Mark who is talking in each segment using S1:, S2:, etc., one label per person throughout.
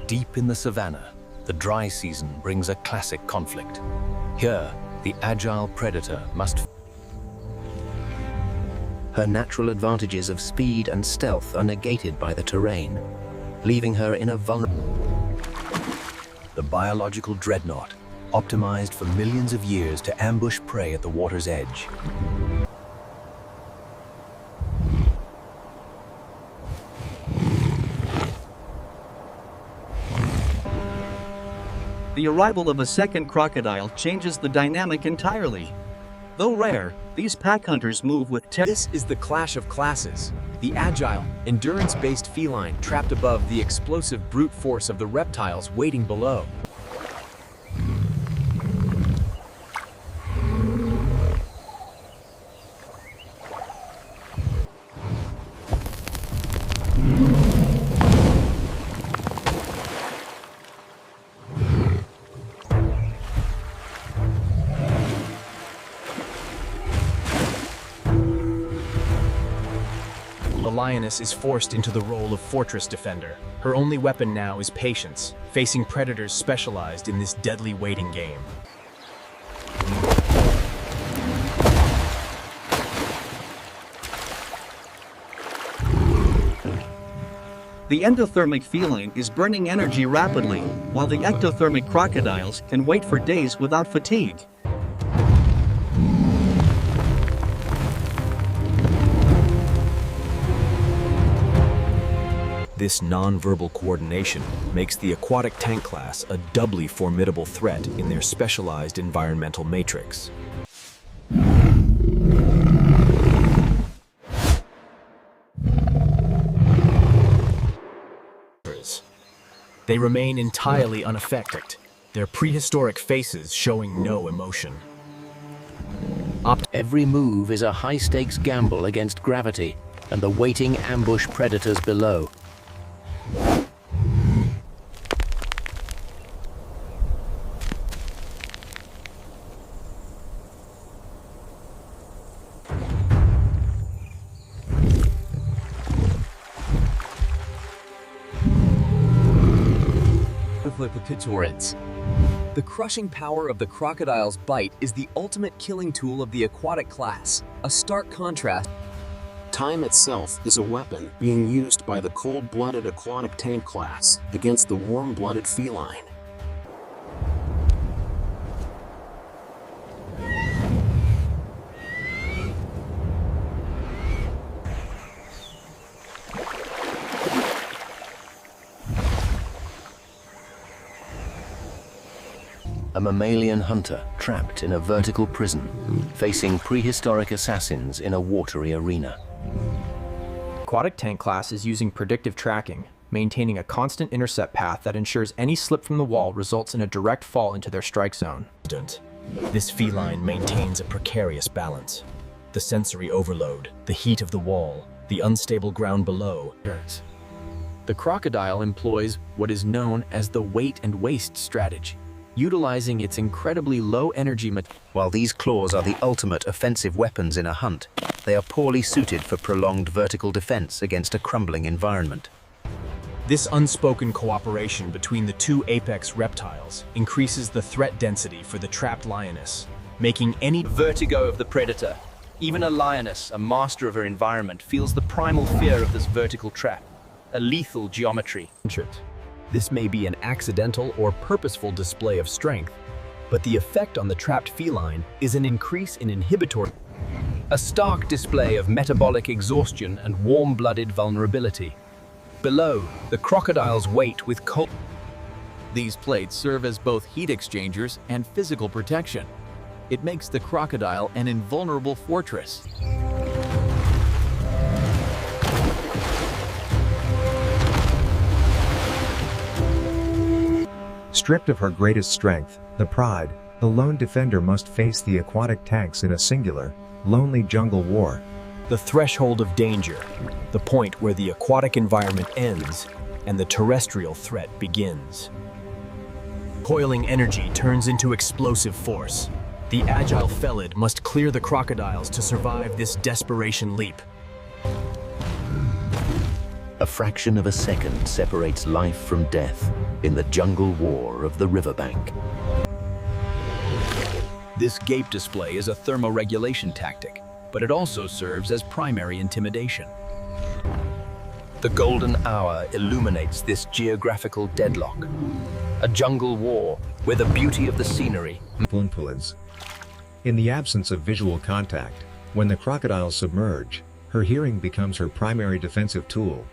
S1: Deep in the savannah, the dry season brings a classic conflict. Here, the agile predator must... Her natural advantages of speed and stealth are negated by the terrain, leaving her in a vulnerable... The biological dreadnought, optimized for millions of years to ambush prey at the water's edge.
S2: The arrival of a second crocodile changes the dynamic entirely. Though rare, these pack hunters move with
S3: This is the clash of classes. The agile, endurance-based feline trapped above the explosive brute force of the reptiles waiting below. The Lioness is forced into the role of fortress defender. Her only weapon now is patience, facing predators specialized in this deadly waiting game.
S2: The endothermic feline is burning energy rapidly, while the ectothermic crocodiles can wait for days without fatigue.
S3: This non-verbal coordination makes the aquatic tank class a doubly formidable threat in their specialized environmental matrix. They remain entirely unaffected, their prehistoric faces showing no emotion.
S1: Every move is a high-stakes gamble against gravity and the waiting ambush predators below.
S3: The crushing power of the crocodile's bite is the ultimate killing tool of the aquatic class, a stark contrast.
S4: Time itself is a weapon being used by the cold-blooded aquatic tank class against the warm-blooded feline.
S1: A mammalian hunter trapped in a vertical prison, facing prehistoric assassins in a watery arena.
S5: Aquatic tank class is using predictive tracking, maintaining a constant intercept path that ensures any slip from the wall results in a direct fall into their strike zone.
S3: This feline maintains a precarious balance. The sensory overload, the heat of the wall, the unstable ground below.
S1: The crocodile employs what is known as the wait and waste strategy, utilizing its incredibly low energy material. While these claws are the ultimate offensive weapons in a hunt, they are poorly suited for prolonged vertical defense against a crumbling environment.
S3: This unspoken cooperation between the two apex reptiles increases the threat density for the trapped lioness, making any
S1: Vertigo of the predator. Even a lioness, a master of her environment, feels the primal fear of this vertical trap, a lethal geometry.
S3: This may be an accidental or purposeful display of strength, but the effect on the trapped feline is an increase in inhibitory.
S1: A stark display of metabolic exhaustion and warm-blooded vulnerability. Below, the crocodiles wait with cold.
S6: These plates serve as both heat exchangers and physical protection. It makes the crocodile an invulnerable fortress.
S7: Stripped of her greatest strength, the pride, the lone defender must face the aquatic tanks in a singular, lonely jungle war.
S3: The threshold of danger, the point where the aquatic environment ends and the terrestrial threat begins. Coiling energy turns into explosive force. The agile felid must clear the crocodiles to survive this desperation leap.
S1: A A fraction of a second separates life from death in the jungle war of the riverbank.
S6: This gape display is a thermoregulation tactic, but it also serves as primary intimidation.
S1: The golden hour illuminates this geographical deadlock. A jungle war where the beauty of the scenery.
S7: In the absence of visual contact, when the crocodiles submerge, her hearing becomes her primary defensive tool.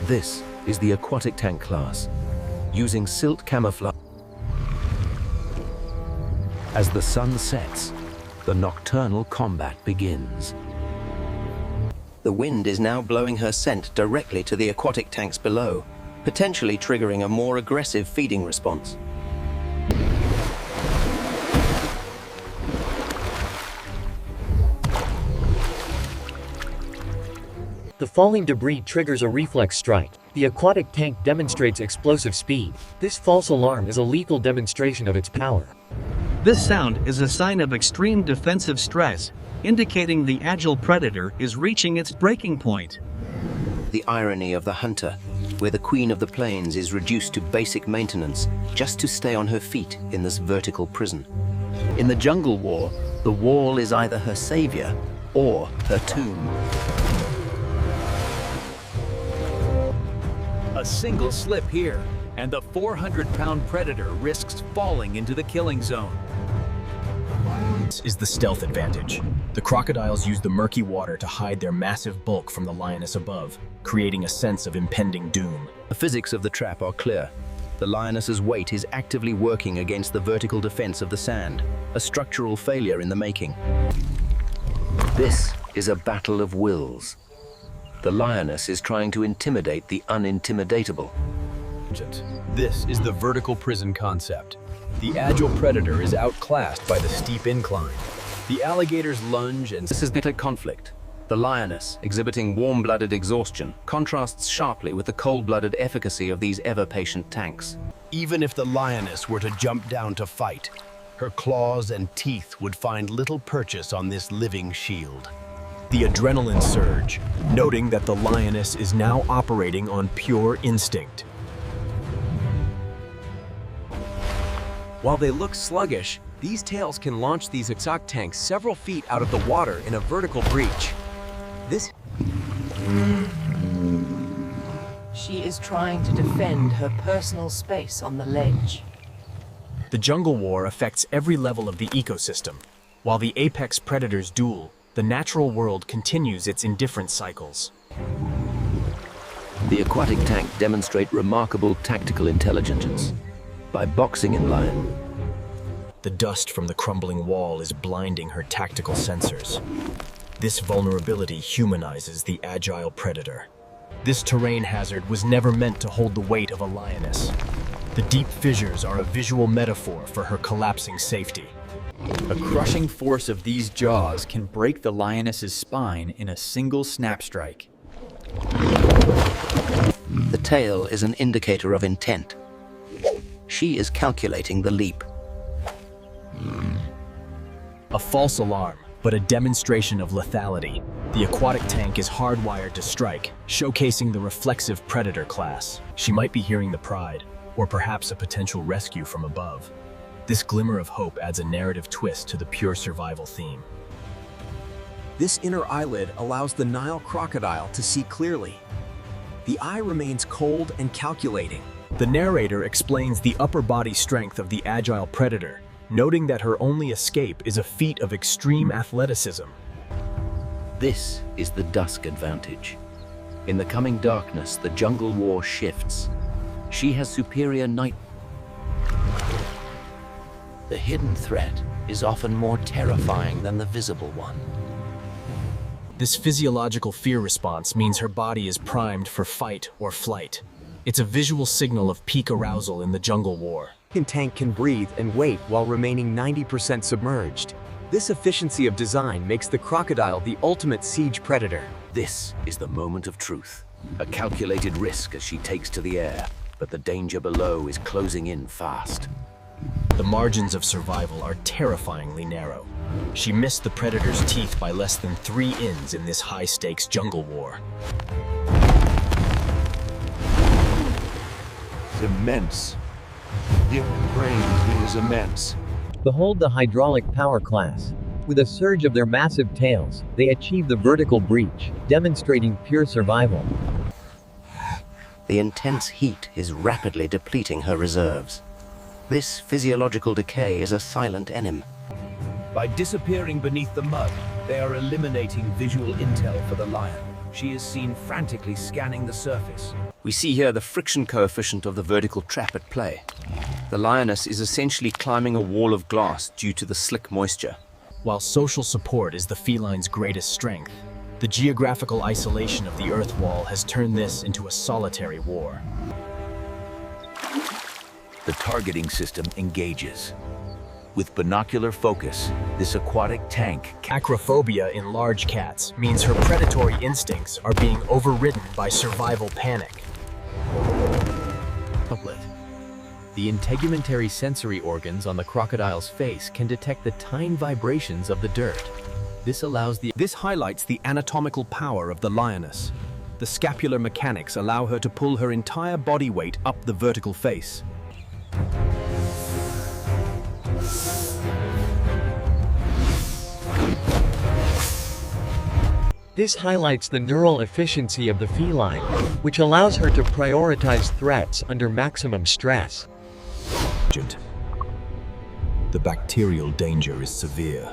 S1: This is the aquatic tank class, using silt camouflage. As the sun sets, the nocturnal combat begins. The wind is now blowing her scent directly to the aquatic tanks below, potentially triggering a more aggressive feeding response.
S8: The falling debris triggers a reflex strike. The aquatic tank demonstrates explosive speed. This false alarm is a lethal demonstration of its power.
S2: This sound is a sign of extreme defensive stress, indicating the agile predator is reaching its breaking point.
S1: The irony of the hunter, where the queen of the plains is reduced to basic maintenance just to stay on her feet in this vertical prison. In the jungle war, the wall is either her savior or her tomb.
S6: A single slip here, and the 400-pound predator risks falling into the killing zone.
S3: This is the stealth advantage. The crocodiles use the murky water to hide their massive bulk from the lioness above, creating a sense of impending doom.
S1: The physics of the trap are clear. The lioness's weight is actively working against the vertical defense of the sand, a structural failure in the making. This is a battle of wills. The lioness is trying to intimidate the unintimidatable.
S6: This is the vertical prison concept. The agile predator is outclassed by the steep incline. The alligators lunge and...
S1: This is bitter conflict. The lioness, exhibiting warm-blooded exhaustion, contrasts sharply with the cold-blooded efficacy of these ever-patient tanks.
S9: Even if the lioness were to jump down to fight, her claws and teeth would find little purchase on this living shield.
S3: The adrenaline surge, noting that the lioness is now operating on pure instinct.
S5: While they look sluggish, these tails can launch these aquatic tanks several feet out of the water in a vertical breach.
S10: She is trying to defend her personal space on the ledge.
S3: The jungle war affects every level of the ecosystem. While the apex predators duel, the natural world continues its indifferent cycles.
S1: The aquatic tank demonstrate remarkable tactical intelligence. By boxing in line,
S3: The dust from the crumbling wall is blinding her tactical sensors. This vulnerability humanizes the agile predator. This terrain hazard was never meant to hold the weight of a lioness. The deep fissures are a visual metaphor for her collapsing safety.
S6: A crushing force of these jaws can break the lioness's spine in a single snap strike.
S1: the tail is an indicator of intent. She is calculating the leap.
S3: A false alarm, but a demonstration of lethality. The aquatic tank is hardwired to strike, showcasing the reflexive predator class. She might be hearing the pride, or perhaps a potential rescue from above. This glimmer of hope adds a narrative twist to the pure survival theme.
S5: This inner eyelid allows the Nile crocodile to see clearly. The eye remains cold and calculating.
S3: The narrator explains the upper body strength of the agile predator, noting that her only escape is a feat of extreme athleticism.
S1: This is the dusk advantage. In the coming darkness, the jungle war shifts. She has superior night. The hidden threat is often more terrifying than the visible one.
S3: This physiological fear response means her body is primed for fight or flight. It's a visual signal of peak arousal in the jungle war.
S5: The tank can breathe and wait while remaining 90% submerged. This efficiency of design makes the crocodile the ultimate siege predator.
S1: This is the moment of truth. A calculated risk as she takes to the air, but the danger below is closing in fast.
S3: The margins of survival are terrifyingly narrow. She missed the predator's teeth by less than 3 ins in this high-stakes jungle war.
S9: It's immense. The range is immense.
S8: Behold the hydraulic power class. With a surge of their massive tails, they achieve the vertical breach, demonstrating pure survival.
S1: The intense heat is rapidly depleting her reserves. This physiological decay is a silent enemy.
S9: By disappearing beneath the mud, they are eliminating visual intel for the lion. She is seen frantically scanning the surface.
S1: We see here the friction coefficient of the vertical trap at play. The lioness is essentially climbing a wall of glass due to the slick moisture.
S3: While social support is the feline's greatest strength, the geographical isolation of the earth wall has turned this into a solitary war.
S6: The targeting system engages. With binocular focus, this aquatic tank
S3: Acrophobia in large cats means her predatory instincts are being overridden by survival panic.
S5: The integumentary sensory organs on the crocodile's face can detect the tiny vibrations of the dirt. This highlights the anatomical power of the lioness. The scapular mechanics allow her to pull her entire body weight up the vertical face.
S8: This highlights the neural efficiency of the feline, which allows her to prioritize threats under maximum stress.
S3: The bacterial danger is severe.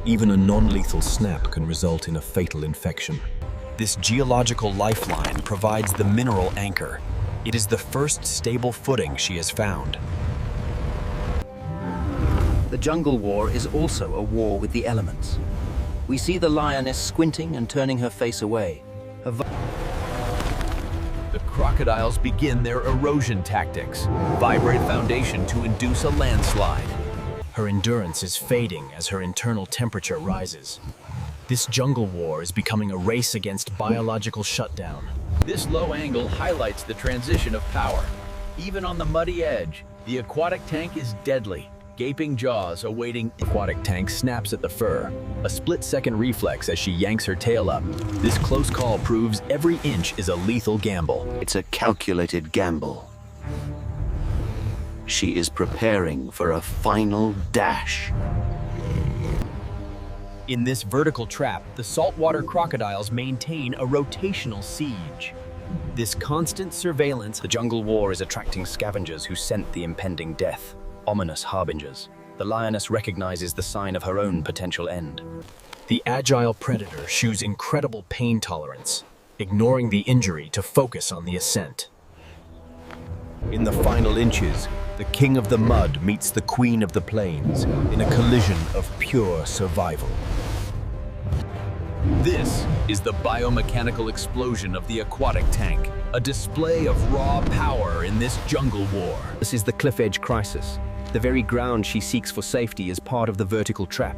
S3: Even a non-lethal snap can result in a fatal infection. This geological lifeline provides the mineral anchor. It is the first stable footing she has found.
S1: The jungle war is also a war with the elements. We see the lioness squinting and turning her face away.
S6: The crocodiles begin their erosion tactics. Vibrate foundation to induce a landslide.
S3: Her endurance is fading as her internal temperature rises. This jungle war is becoming a race against biological shutdown.
S6: This low angle highlights the transition of power. Even on the muddy edge, the aquatic tank is deadly. Gaping jaws awaiting.
S5: Aquatic tank snaps at the fur, a split-second reflex as she yanks her tail up. This close call proves every inch is a lethal gamble.
S1: It's a calculated gamble. She is preparing for a final dash.
S3: In this vertical trap, the saltwater crocodiles maintain a rotational siege. This constant surveillance,
S5: The jungle war is attracting scavengers who scent the impending death. Ominous harbingers. The lioness recognizes the sign of her own potential end.
S3: the agile predator shews incredible pain tolerance, ignoring the injury to focus on the ascent.
S9: In the final inches, the king of the mud meets the queen of the plains in a collision of pure survival.
S6: This is the biomechanical explosion of the aquatic tank, a display of raw power in this jungle war.
S5: This is the cliff edge crisis. The very ground she seeks for safety is part of the vertical trap.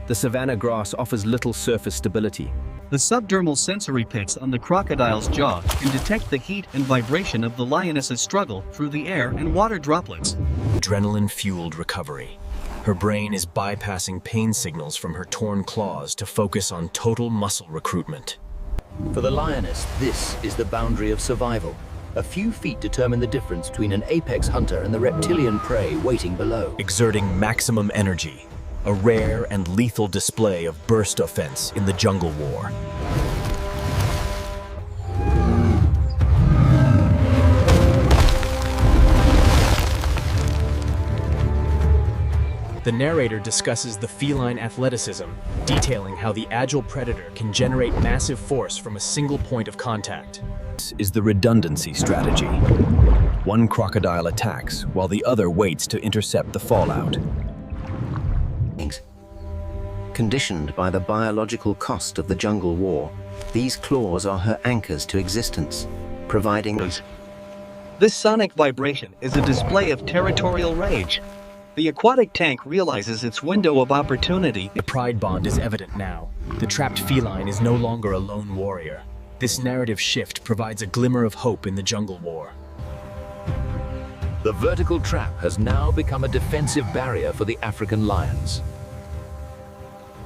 S5: The savanna grass offers little surface stability.
S2: The subdermal sensory pits on the crocodile's jaw can detect the heat and vibration of the lioness's struggle through the air and water droplets.
S3: Adrenaline-fueled recovery. Her brain is bypassing pain signals from her torn claws to focus on total muscle recruitment.
S1: For the lioness, this is the boundary of survival. A few feet determine the difference between an apex hunter and the reptilian prey waiting below.
S3: Exerting maximum energy, a rare and lethal display of burst offense in the jungle war. The narrator discusses the feline athleticism, detailing how the agile predator can generate massive force from a single point of contact.
S5: This is the redundancy strategy. One crocodile attacks while the other waits to intercept the fallout.
S1: Conditioned by the biological cost of the jungle war, these claws are her anchors to existence, providing...
S2: This sonic vibration is a display of territorial rage. The aquatic tank realizes its window of opportunity.
S3: The pride bond is evident now. The trapped feline is no longer a lone warrior. This narrative shift provides a glimmer of hope in the jungle war.
S6: The vertical trap has now become a defensive barrier for the African lions.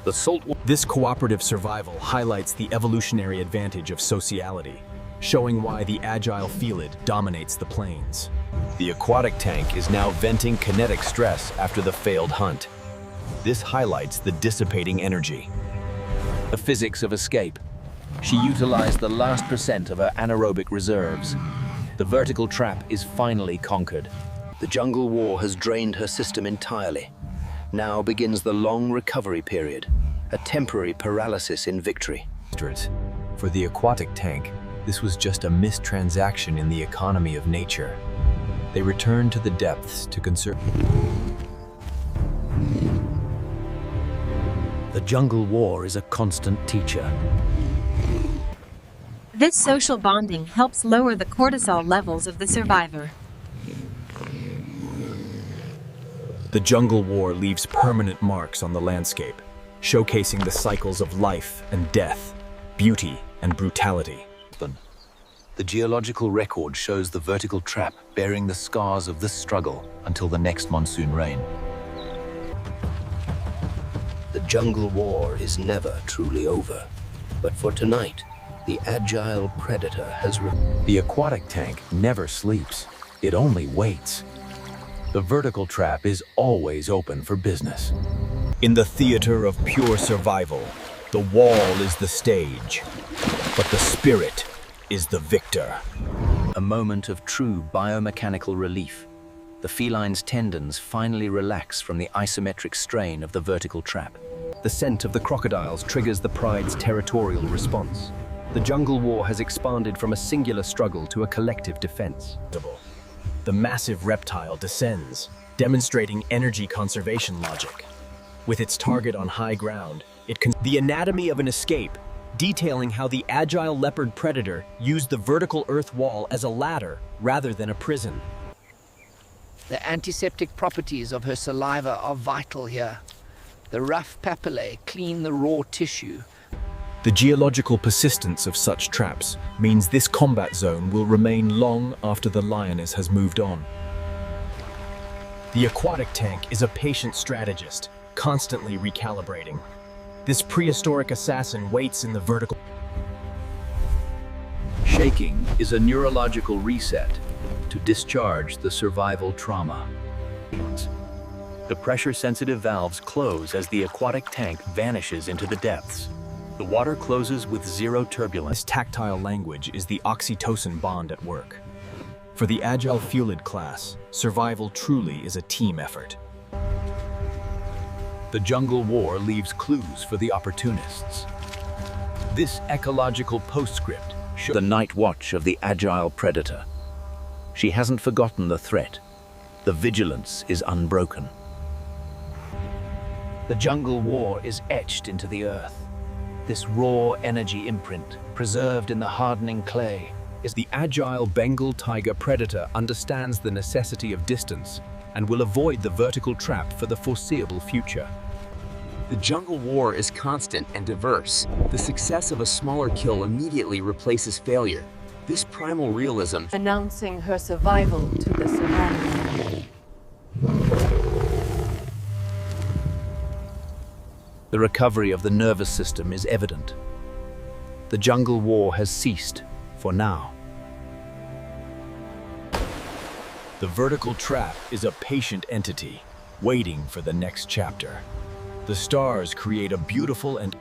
S3: This cooperative survival highlights the evolutionary advantage of sociality, showing why the agile felid dominates the plains.
S9: The aquatic tank is now venting kinetic stress after the failed hunt. This highlights the dissipating energy.
S1: The physics of escape. She utilized the last percent of her anaerobic reserves. The vertical trap is finally conquered. The jungle war has drained her system entirely. Now begins the long recovery period, a temporary paralysis in victory.
S5: For the aquatic tank, this was just a missed transaction in the economy of nature. They returned to the depths to conserve.
S1: The jungle war is a constant teacher.
S11: This social bonding helps lower the cortisol levels of the survivor.
S3: The jungle war leaves permanent marks on the landscape, showcasing the cycles of life and death, beauty and brutality.
S1: The geological record shows the vertical trap bearing the scars of this struggle until the next monsoon rain. The jungle war is never truly over. But for tonight, the agile predator has...
S5: The aquatic tank never sleeps. It only waits. The vertical trap is always open for business.
S3: In the theater of pure survival, the wall is the stage, but the spirit is the victor.
S1: A moment of true biomechanical relief. The feline's tendons finally relax from the isometric strain of the vertical trap.
S9: The scent of the crocodiles triggers the pride's territorial response. The jungle war has expanded from a singular struggle to a collective defense.
S3: The massive reptile descends, demonstrating energy conservation logic. With its target on high ground, the anatomy of an escape, detailing how the agile leopard predator used the vertical earth wall as a ladder rather than a prison.
S10: The antiseptic properties of her saliva are vital here. The rough papillae clean the raw tissue.
S3: The geological persistence of such traps means this combat zone will remain long after the lioness has moved on. The aquatic tank is a patient strategist, constantly recalibrating. This prehistoric assassin waits in the vertical.
S6: Shaking is a neurological reset to discharge the survival trauma. The pressure-sensitive valves close as the aquatic tank vanishes into the depths. The water closes with zero turbulence.
S3: This tactile language is the oxytocin bond at work. For the agile felid class, survival truly is a team effort.
S6: The jungle war leaves clues for the opportunists. This ecological postscript shows
S1: the night watch of the agile predator. She hasn't forgotten the threat. The vigilance is unbroken. The jungle war is etched into the earth. This raw energy imprint, preserved in the hardening clay, is
S5: The agile Bengal tiger predator understands the necessity of distance and will avoid the vertical trap for the foreseeable future.
S12: The jungle war is constant and diverse. The success of a smaller kill immediately replaces failure. This primal realism
S10: Announcing her survival to the savannah.
S1: The recovery of the nervous system is evident. The jungle war has ceased, for now.
S3: The vertical trap is a patient entity, waiting for the next chapter. The stars create a beautiful and...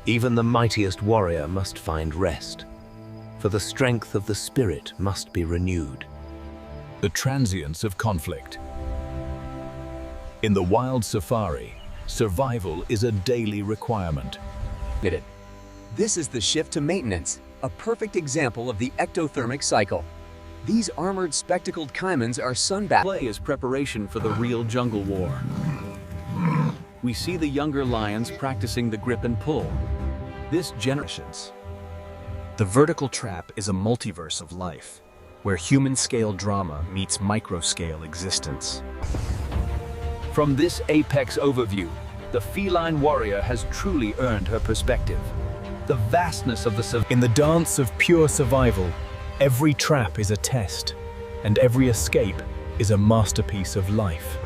S1: Even the mightiest warrior must find rest, for the strength of the spirit must be renewed.
S6: the transience of conflict. In the wild safari, survival is a daily requirement.
S12: This is the shift to maintenance, a perfect example of the ectothermic cycle. These armored, spectacled caimans are sunbathing.
S6: Play is preparation for the real jungle war. We see the younger lions practicing the grip and pull. This generations.
S3: The vertical trap is a multiverse of life, where human-scale drama meets micro-scale existence.
S6: From this apex overview, the feline warrior has truly earned her perspective. The vastness of the
S3: In the dance of pure survival, every trap is a test, and every escape is a masterpiece of life.